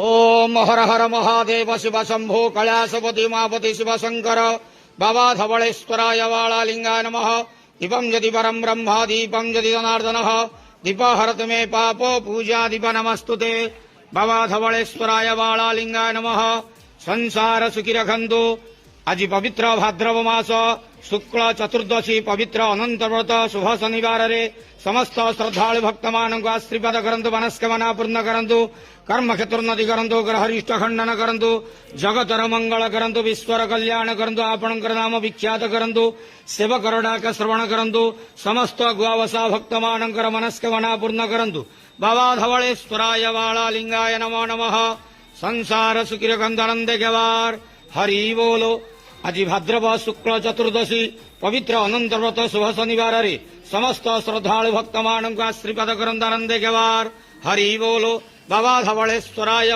ओम हर हर महादेव शिव शंभो कैलासपति मापति शिव शंकर बाबा धवलेश्वराय वालालिंगाय नमः। दीपं यदि परम ब्रह्म दीपं यदि जनार्दनः दीप हरत मे पापो पूजा दीप नमस्तुते। बाबा धवलेश्वराय वालालिंगाय नमः। संसार सुखी रखंतु। आज पवित्र भाद्रव मास शुक्ल चतुर्दशी पवित्र अनंत व्रत शुभ शनिवार रे समस्त श्रद्धालु भक्त मानक आशीर्वाद करंतु, मनस्कामना पूर्ण करंतु, कर्म क्षेत्रोन्नति करंतु, ग्रहरिष्ट खंडन करंतु, जगतर मंगल करंतु, विश्वर कल्याण करंतु, आपणकर नाम विख्यात करंतु, सेवकर डाक श्रवण करंतु, समस्त गुआवसा भक्त मानकर मनस्कामना पूर्ण करंतु। बाबा धवलेश्वराय वालालिंगाय नमो नमः। संसार सुखी रखंतु, आनंद गवार हरि बोलो। आज भाद्रव शुक्ल चतुर्दशी पवित्र अनंत व्रत शुभ शनिवार रे समस्त श्रद्धालु भक्त मानक आशीर्वाद करंतु, आनंद गवार हरि बोलो। बाबा धवलेश्वराय